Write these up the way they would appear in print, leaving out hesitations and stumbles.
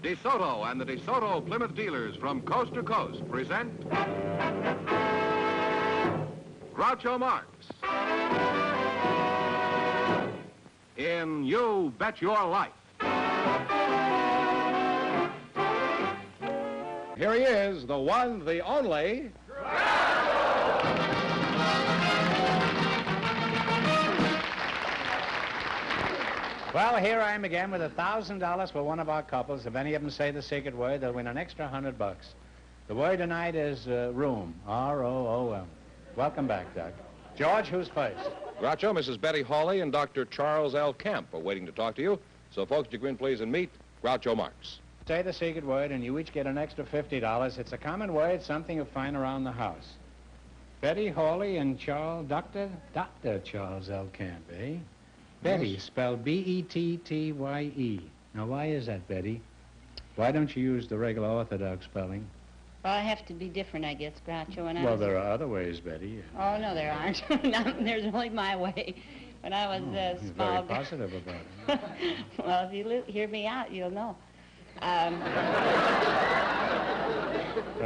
DeSoto and the DeSoto Plymouth dealers from coast to coast present Groucho Marx in You Bet Your Life. Here he is, the one, the only... Well, here I am again with $1,000 for one of our couples. If any of them say the secret word, they'll win an extra $100. The word tonight is room, R-O-O-M. Welcome back, Doc. George, who's first? Groucho, Mrs. Betty Hawley and Dr. Charles L. Camp are waiting to talk to you. So, folks, you go in, please, and meet Groucho Marx. Say the secret word, and you each get an extra $50. It's a common word, something you'll find around the house. Betty Hawley and Dr. Charles L. Camp, eh? Betty, Yes. spelled B-E-T-T-Y-E. Now, why is that, Betty? Why don't you use the regular orthodox spelling? Well, I have to be different, I guess, Groucho. Well, there are other ways, Betty. Oh, no, there aren't. There's only my way. When I was You're small... very positive about it. Well, if you hear me out, you'll know. Well,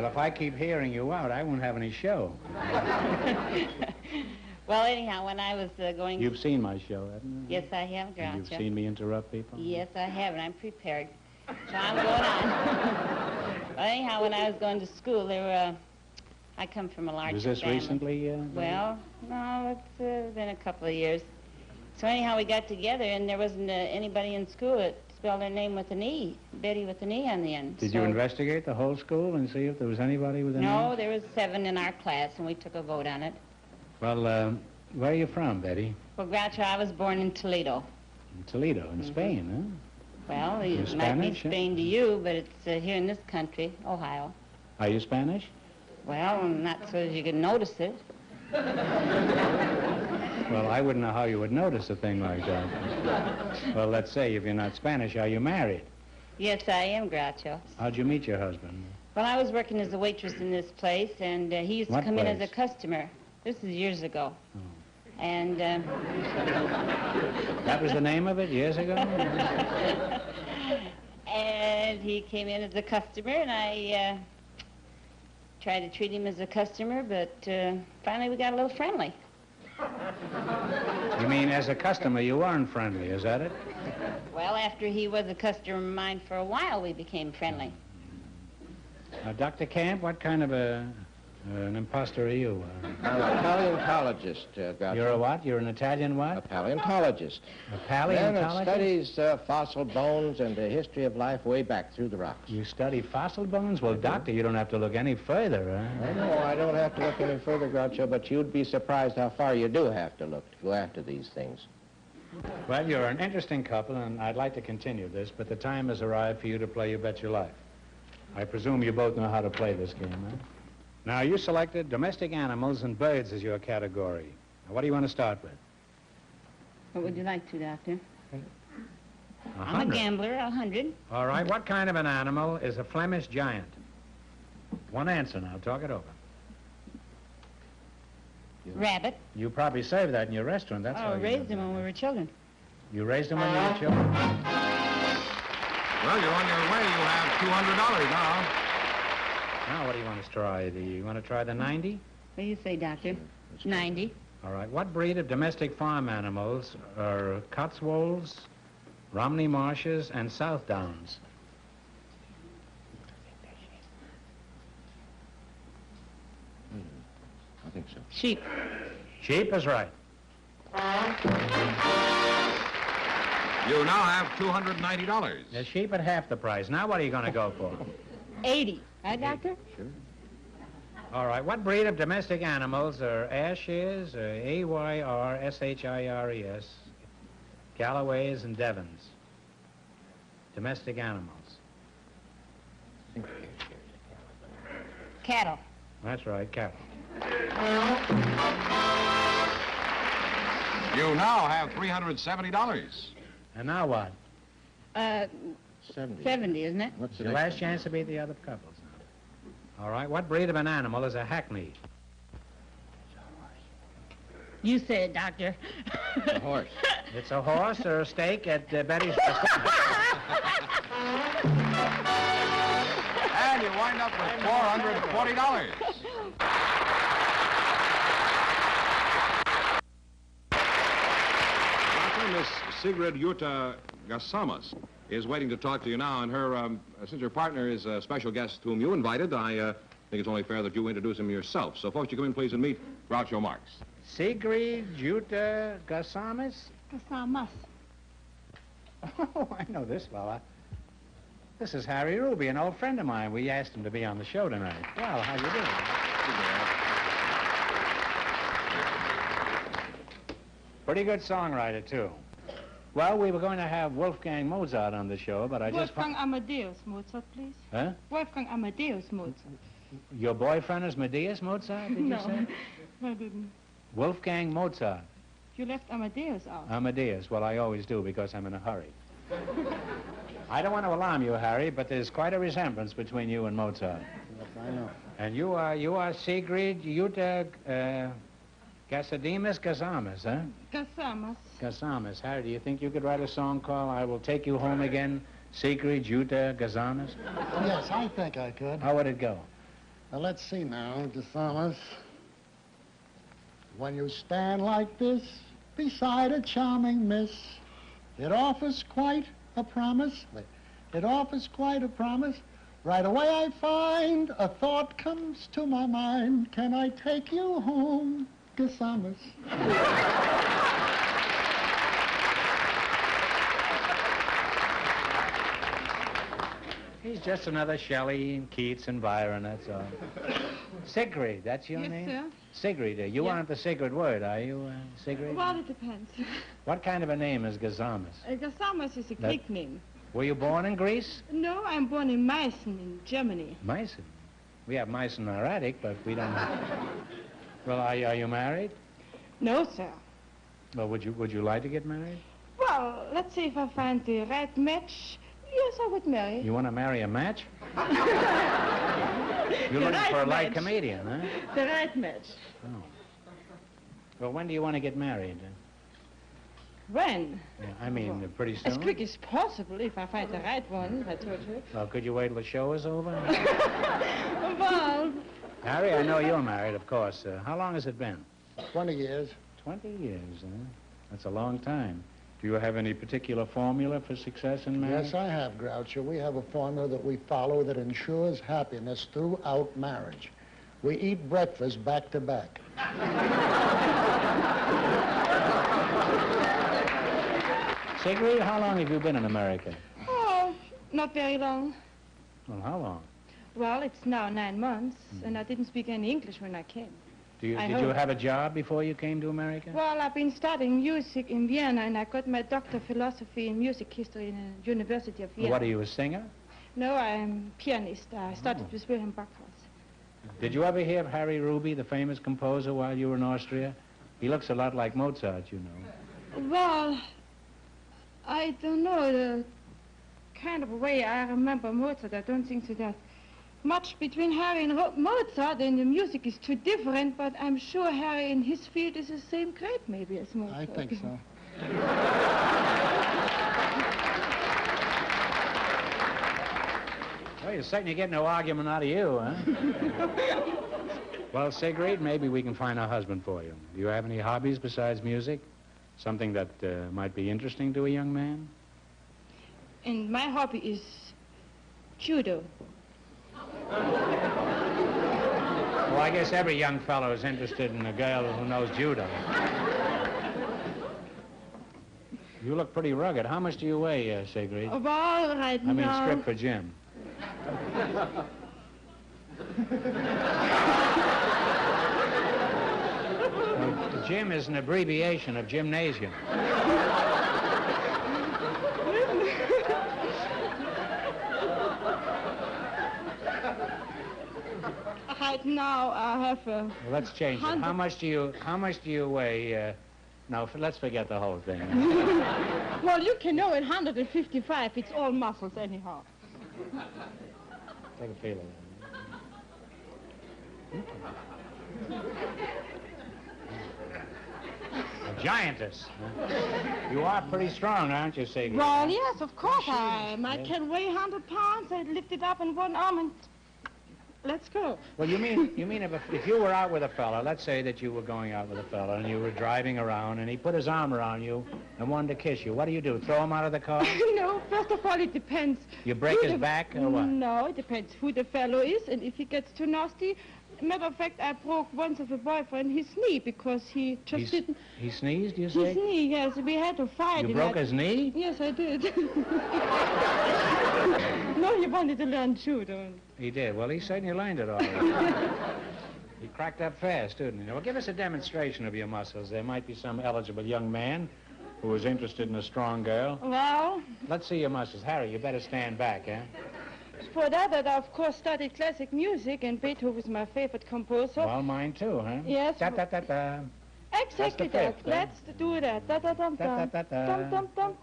if I keep hearing you out, I won't have any show. Well, anyhow, when I was going... You've seen my show, haven't you? Yes, I have, Groucho. And you've seen me interrupt people? Yes, I have, and I'm prepared. So I'm going on. Well, anyhow, when I was going to school, there were... I come from a large family. Was this recently? Well, no, it's been a couple of years. So anyhow, we got together, and there wasn't anybody in school that spelled their name with an E, Betty with an E on the end. Did you investigate the whole school and see if there was anybody with an E? No, there was 7 in our class, and we took a vote on it. Well, where are you from, Betty? Well, Groucho, I was born in Toledo. In Toledo, in Spain, huh? Well, it might be Spanish, huh? Spain to you, but it's here in this country, Ohio. Are you Spanish? Well, not so as you can notice it. Well, I wouldn't know how you would notice a thing like that. Well, let's say if you're not Spanish, are you married? Yes, I am, Groucho. How'd you meet your husband? Well, I was working as a waitress in this place, and he used to What come in as a place? customer. This is years ago. Oh. And... That was the name of it years ago? And he came in as a customer, and I tried to treat him as a customer, but finally we got a little friendly. You mean as a customer you weren't friendly, is that it? Well, after he was a customer of mine for a while, we became friendly. Dr. Camp, what kind of an imposter are you? I'm a paleontologist, Groucho. You're a what? You're an Italian A what? paleontologist. A Man paleontologist? that studies fossil bones and the history of life way back through the rocks. You study fossil bones? Well, Doctor, you don't have to look any further, huh? No, I don't have to look any further, Groucho, but you'd be surprised how far you do have to look to go after these things. Well, you're an interesting couple, and I'd like to continue this, but the time has arrived for you to play You Bet Your Life. I presume you both know how to play this game, huh? Now, you selected domestic animals and birds as your category. Now, what do you want to start with? What would you like to, Doctor? 100. I'm a gambler, 100. All right, what kind of an animal is a Flemish giant? One answer now, talk it over. Rabbit. You probably served that in your restaurant, that's how Oh, you raised know him that. when we were children. You raised them when you were children? Well, you're on your way. You have $200 now. Now, what do you want to try? Do you want to try the 90? What do you say, Doctor? 90. All right, what breed of domestic farm animals are Cotswolds, Romney Marshes, and South Downs? I think so. Sheep. Sheep is right. You now have $290. The sheep at half the price. Now, what are you going to go for? 80. Right, Doctor? Sure. All right, what breed of domestic animals are Ayrshire's, A-Y-R-S-H-I-R-E-S, Galloways, and Devons? Domestic animals. Cattle. That's right, cattle. You now have $370. And now what? 70. 70, isn't it? What's the Your next last chance to beat the other couples now. All right, what breed of an animal is a hackney? You say it, Doctor. A horse. It's a horse or a steak at Betty's restaurant. you wind up with $440. Miss Sigrid Jutta Gasamas is waiting to talk to you now, and her, since her partner is a special guest whom you invited, I think it's only fair that you introduce him yourself. So, folks, you come in, please, and meet Groucho Marx. Sigrid Jutta Gasamas? Gasamas. Oh, I know this fella. This is Harry Ruby, an old friend of mine. We asked him to be on the show tonight. Well, how you doing? Pretty good songwriter, too. Well, we were going to have Wolfgang Mozart on the show, but I just... Wolfgang Amadeus Mozart, please. Huh? Wolfgang Amadeus Mozart. Your boyfriend is Amadeus Mozart, did you say? No, I didn't. Wolfgang Mozart. You left Amadeus out. Amadeus. Well, I always do because I'm in a hurry. I don't want to alarm you, Harry, but there's quite a resemblance between you and Mozart. Yes, I know. And you are Sigrid Jutta Gasademus Gasamas, huh? Gasamas. Gasamas. Harry, do you think you could write a song called I Will Take You Home Again, Sigrid Jutta Gasamas? Yes, I think I could. How would it go? Now, let's see now, Gasamas. When you stand like this beside a charming miss, it offers quite a promise. It offers quite a promise. Right away I find a thought comes to my mind. Can I take you home, Gasamas? He's just another Shelley and Keats and Byron, that's all. Sigrid, that's your name? Yes, sir. Sigrid, you aren't the Sigrid word, are you, Sigrid? Well, it depends. What kind of a name is Gasamas? Gasamas is a Greek name. Were you born in Greece? No, I'm born in Meissen in Germany. Meissen? We have mice in our attic, but we don't have... Well, are you married? No, sir. Well, would you like to get married? Well, let's see if I find the right match. Yes, I would marry. You want to marry a match? You're The looking right for a light match. comedian, huh? The right match. Oh. Well, when do you want to get married? When? Yeah, I mean, pretty soon? As quick as possible, if I find the right one, I told you. Well, could you wait till the show is over? Well, Harry, I know you're married, of course. How long has it been? 20 years. 20 years, huh? That's a long time. Do you have any particular formula for success in marriage? Yes, I have, Groucho. We have a formula that we follow that ensures happiness throughout marriage. We eat breakfast back to back. Sigrid, how long have you been in America? oh, not very long. Well, how long? Well, it's now 9 months, and I didn't speak any English when I came. Did I you hope. have a job before you came to America? Well, I've been studying music in Vienna, and I got my Doctor of Philosophy in Music History in the University of Vienna. What are you, a singer? No, I'm a pianist. I studied with Wilhelm Backhaus. Did you ever hear of Harry Ruby, the famous composer, while you were in Austria? He looks a lot like Mozart, you know. Well, I don't know the kind of way I remember Mozart. I don't think so that much between Harry and Mozart, and the music is too different, but I'm sure Harry in his field is the same great maybe as Mozart. I think so. Well, you're certainly getting no argument out of you, huh? Well, Sigrid, maybe we can find a husband for you. Do you have any hobbies besides music? Something that might be interesting to a young man? And my hobby is judo. Well, I guess every young fellow is interested in a girl who knows judo. You look pretty rugged. How much do you weigh, Sigrid? Well, right I mean, now... strip for Jim. Well, Jim is an abbreviation of gymnasium. Right now, I have a... Well, let's change it. How much do you weigh? No, let's forget the whole thing. Well, you can know at 155, it's all muscles anyhow. Take a feel of it. A giantess. Huh? You are pretty strong, aren't you, Sigrid? Well, yes, of course I am. I can weigh 100 pounds. I lift it up in one arm and let's go. Well, you mean if you were out with a fella, let's say that you were going out with a fella and you were driving around and he put his arm around you and wanted to kiss you, what do? Throw him out of the car? No, first of all, it depends. You break his back or what? No, it depends who the fellow is, and if he gets too nasty. Matter of fact, I broke once of a boyfriend his knee because he just didn't... He sneezed, you say? His knee, yes. We had to fight. You broke his knee? Yes, I did. No, he wanted to learn too, don't he? He did. Well, he certainly learned it all right. He cracked up fast, didn't he? Well, give us a demonstration of your muscles. There might be some eligible young man who is interested in a strong girl. Well... Let's see your muscles. Harry, you better stand back, eh? For that, I, of course, studied classic music, and Beethoven was my favorite composer. Well, mine too, huh? Yes. Da-da-da-da. Exactly That's the fifth, that. Let's do that. Da-da-dum-dum. Da-da-da-da. Dum-dum-dum.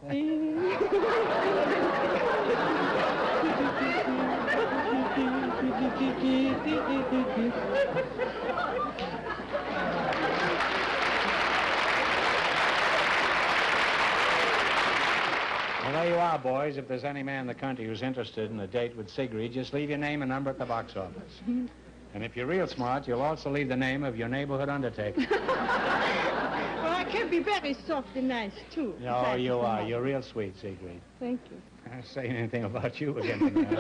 Well, there you are, boys. If there's any man in the country who's interested in a date with Sigrid, just leave your name and number at the box office. And if you're real smart, you'll also leave the name of your neighborhood undertaker. Well, I can be very soft and nice, too. No, you are. You're real sweet, Sigrid. Thank you. I'm not saying anything about you again tonight.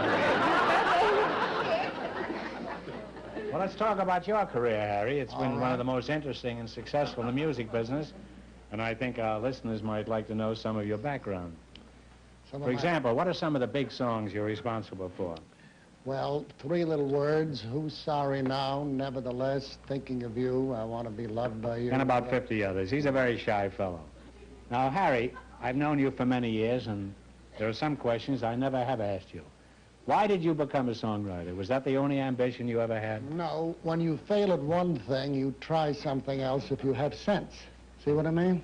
Well, let's talk about your career, Harry. It's been one of the most interesting and successful in the music business, and I think our listeners might like to know some of your background. For example, what are some of the big songs you're responsible for? Well, 3 little words. Who's sorry now? Nevertheless, thinking of you. I want to be loved by you. And about 50 others. He's a very shy fellow. Now, Harry, I've known you for many years, and there are some questions I never have asked you. Why did you become a songwriter? Was that the only ambition you ever had? No. When you fail at one thing, you try something else if you have sense. See what I mean?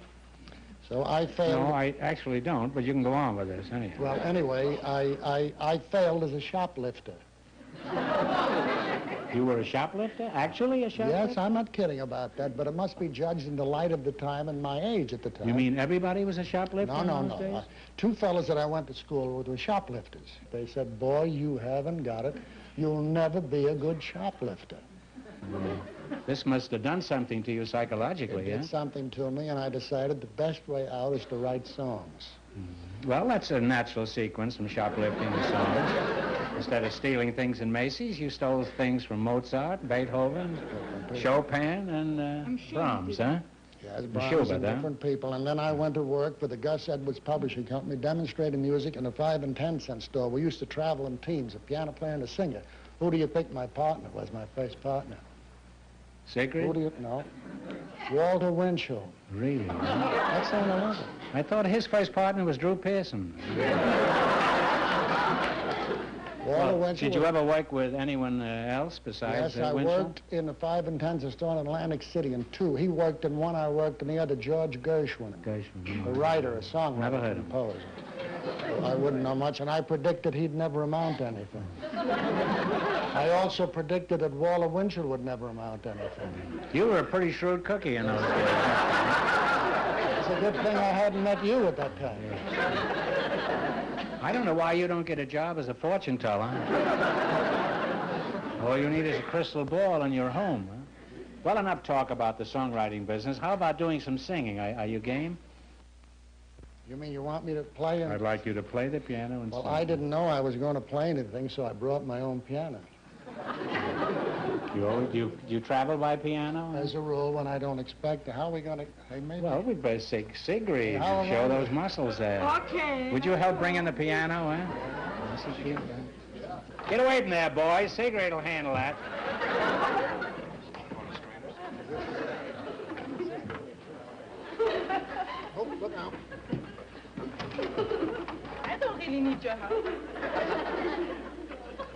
So I failed... No, I actually don't, but you can go on with this anyhow. Well, anyway, I failed as a shoplifter. You were a shoplifter? Actually a shoplifter? Yes, I'm not kidding about that, but it must be judged in the light of the time and my age at the time. You mean everybody was a shoplifter? No. 2 fellas that I went to school with were shoplifters. They said, boy, you haven't got it. You'll never be a good shoplifter. This must have done something to you psychologically, It did something to me, and I decided the best way out is to write songs. Well, that's a natural sequence from shoplifting to songs. Instead of stealing things in Macy's, you stole things from Mozart, Beethoven, Chopin, and Brahms, huh? Yes, Brahms and Schubert, huh? different people. And then I went to work for the Gus Edwards Publishing Company, demonstrating music in a 5 and 10 cent store. We used to travel in teams, a piano player and a singer. Who do you think my partner was, my first partner? Sigrid? Who do you know? Walter Winchell. Really? That's the only one. I thought his first partner was Drew Pearson. Walter Winchell. Did you ever work with anyone else besides Yes, I Winchell? worked in the 5 and 10 cent store in Atlantic City in 2. He worked in one, I worked in the other, George Gershwin. Gershwin. A writer, a songwriter, Never heard of him. composer. So I wouldn't know much, and I predicted he'd never amount to anything. I also predicted that Walter Winchell would never amount to anything. You were a pretty shrewd cookie in those days. It's a good thing I hadn't met you at that time. I don't know why you don't get a job as a fortune teller. All you need is a crystal ball in your home. Huh? Well, enough talk about the songwriting business. How about doing some singing? Are you game? You mean you want me to play? I'd like you to play the piano and Well, sing. I didn't know I was going to play anything, so I brought my own piano. You travel by piano? As a rule, when I don't expect to. How are we going to... Hey, maybe... Well, we'd better say Sigrid. How Show am I- those muscles there. Okay. Would you help bring in the piano, huh? This is cute, huh? Get away from there, boys. Sigrid will handle that. Oh, look out. I don't really need your help.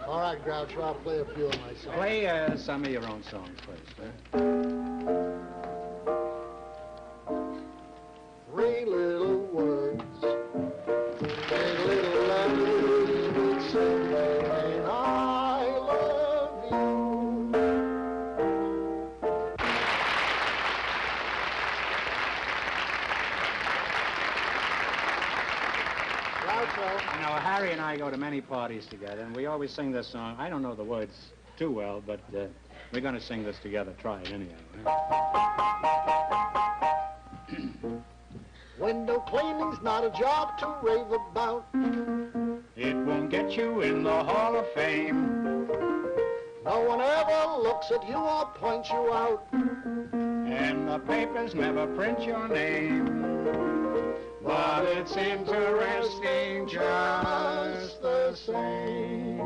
All right, Groucho, I'll play a few of my songs. Play some of your own songs first, huh? 3 little words, 3 little letters that say, I love you. Groucho. You know, Harry and I go to many parties together, and we always sing this song. I don't know the words too well, but we're going to sing this together. Try it anyhow. Window cleaning's not a job to rave about. It won't get you in the Hall of Fame. No one ever looks at you or points you out. And the papers never print your name. But it's interesting just the same.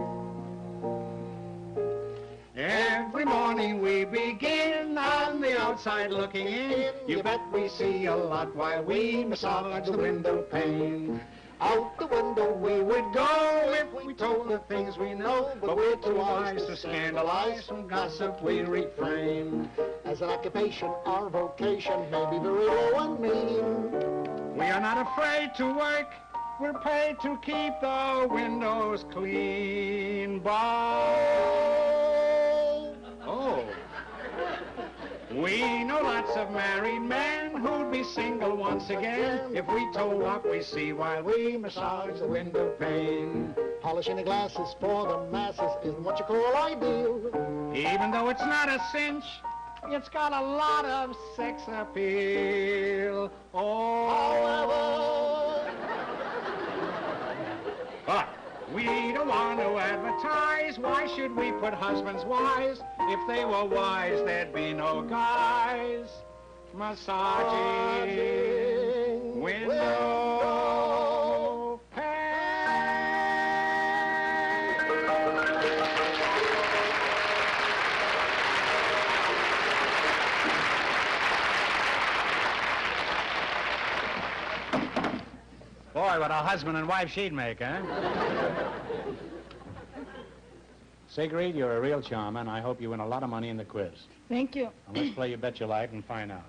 Every morning we begin on the outside looking in. You bet we see a lot while we massage the window pane. Out the window we We'd go if we told the things we know, but we're too wise to scandalize. From gossip we refrain. As an occupation, our vocation may be very low and mean. We are not afraid to work. We're paid to keep the windows clean. Oh. We know lots of married men who'd be single once again if we told what we see while we massage the window pane. Polishing the glasses for the masses isn't what you call ideal. Even though it's not a cinch, it's got a lot of sex appeal. Oh. However, but we don't want to advertise. Why should we put husbands wise? If they were wise, there'd be no guys. Massaging window Boy, what a husband and wife she'd make, huh? Sigrid, you're a real charmer, and I hope you win a lot of money in the quiz. Thank you. Now, let's play You Bet Your Life and find out.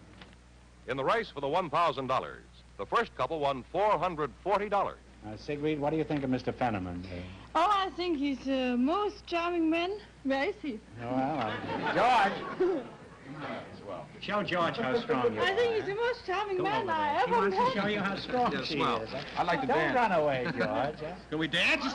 In the race for the $1,000, the first couple won $440. Sigrid, what do you think of Mr. Fenneman? Oh, I think he's the most charming man. Where is he? Well, George! Show George how strong you are. I think he's the most charming man I She ever wants to met. show you how strong she swell. is. I'd like to Don't dance. run away, George. Huh? Can we dance?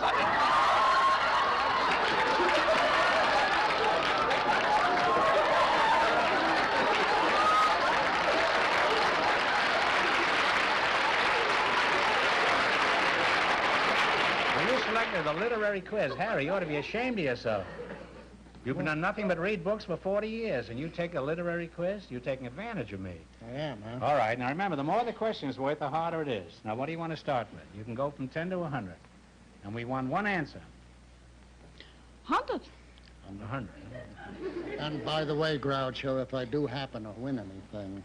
Well, you selected the literary quiz. Harry, you ought to be ashamed of yourself. You've done nothing but read books for 40 years, and you take a literary quiz? You're taking advantage of me. I am, huh? All right. Now, remember, the more the question's worth, the harder it is. Now, what do you want to start with? You can go from 10 to 100. And we want one answer. 100. 100. And by the way, Groucho, if I do happen to win anything,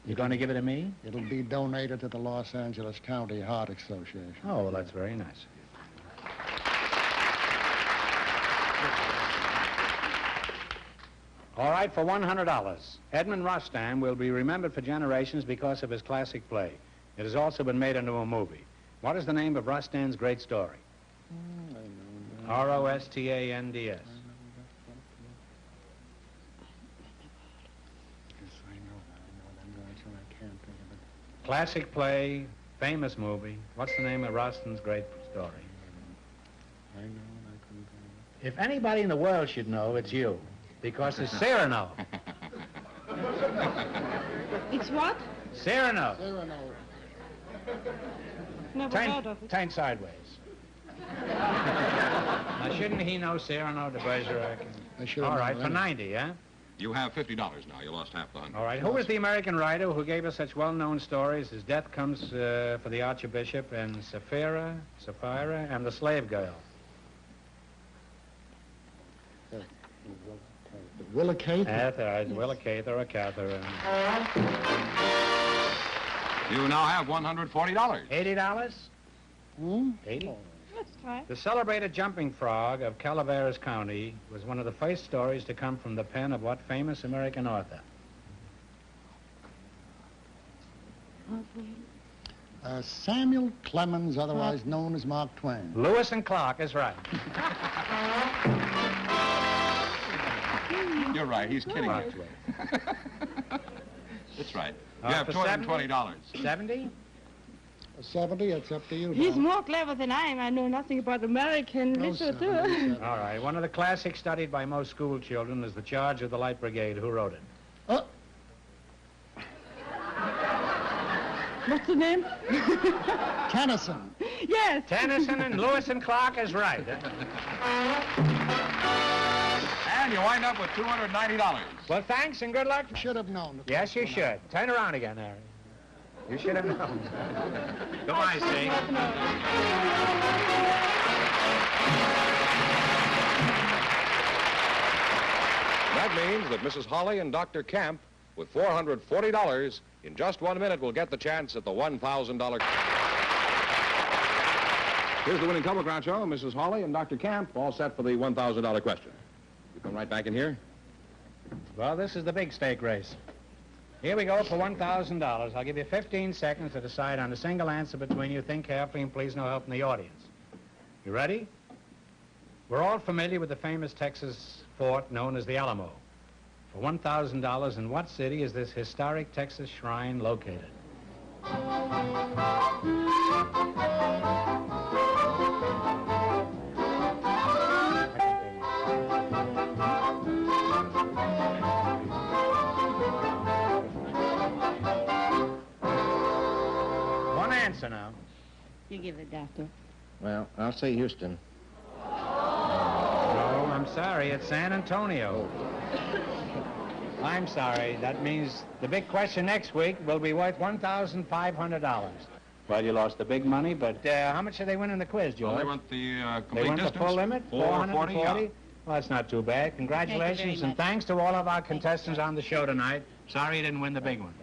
You're going to give it to me? it'll be donated to the Los Angeles County Heart Association. Oh, well, that's very nice. All right, for $100. Edmund Rostand will be remembered for generations because of his classic play. It has also been made into a movie. What is the name of Rostand's great story? Rostands. Yes, I know that, Groucho. I can't think of it. Classic play, famous movie. What's the name of Rostand's great story? I know, I couldn't think of If anybody in the world should know, it's you. Because it's Cyrano. It's what? Cyrano. it. Cyrano. Never heard of it. Turn sideways. Now, shouldn't he know Cyrano de Bergerac? I should All have right, known for that. 90, huh? You have $50 now. You lost half the 100. All right. Who was the American writer who gave us such well-known stories as Death Comes for the Archbishop and Sapphira, and The Slave Girl? Willa Cather. That's right. Willa Cather or Catherine. You now have $140. $80? Hmm? 80? Let's try. The celebrated jumping frog of Calaveras County was one of the first stories to come from the pen of what famous American author? Samuel Clemens, otherwise known as Mark Twain. Lewis and Clark is right. You're right. He's kidding Mark you. Twain. That's right. All You right, have for $220. 70? 70, it's up to you, He's Doc. more clever than I am. I know nothing about American No, literature. 70. All right, one of the classics studied by most school children is The Charge of the Light Brigade. Who wrote it? What's the name? Tennyson. Yes. Tennyson and Lewis and Clark is right. And you wind up with $290. Well, thanks and good luck. Should have known. Yes, you should. Turn around again, Harry. You should have known. Goodbye, Steve. That means that Mrs. Holly and Dr. Camp, with $440, in just 1 minute will get the chance at the $1,000. Here's the winning couple, Groucho. Mrs. Holly and Dr. Camp, all set for the $1,000 question. You come right back in here. Well, this is the big stake race. Here we go for $1,000. I'll give you 15 seconds to decide on a single answer between you. Think carefully and please no help from the audience. You ready? We're all familiar with the famous Texas fort known as the Alamo. For $1,000, in what city is this historic Texas shrine located? One answer now. You give it, Doctor. Well, I'll say Houston. No, I'm sorry. It's San Antonio. I'm sorry. That means the big question next week will be worth $1,500. Well, you lost the big money, but how much did they win in the quiz, George? Well, they went the complete They went distance. the full limit? 440, yeah. Well, that's not too bad. Congratulations, very and much. thanks to all of our contestants on the show tonight. Sorry you didn't win the big one.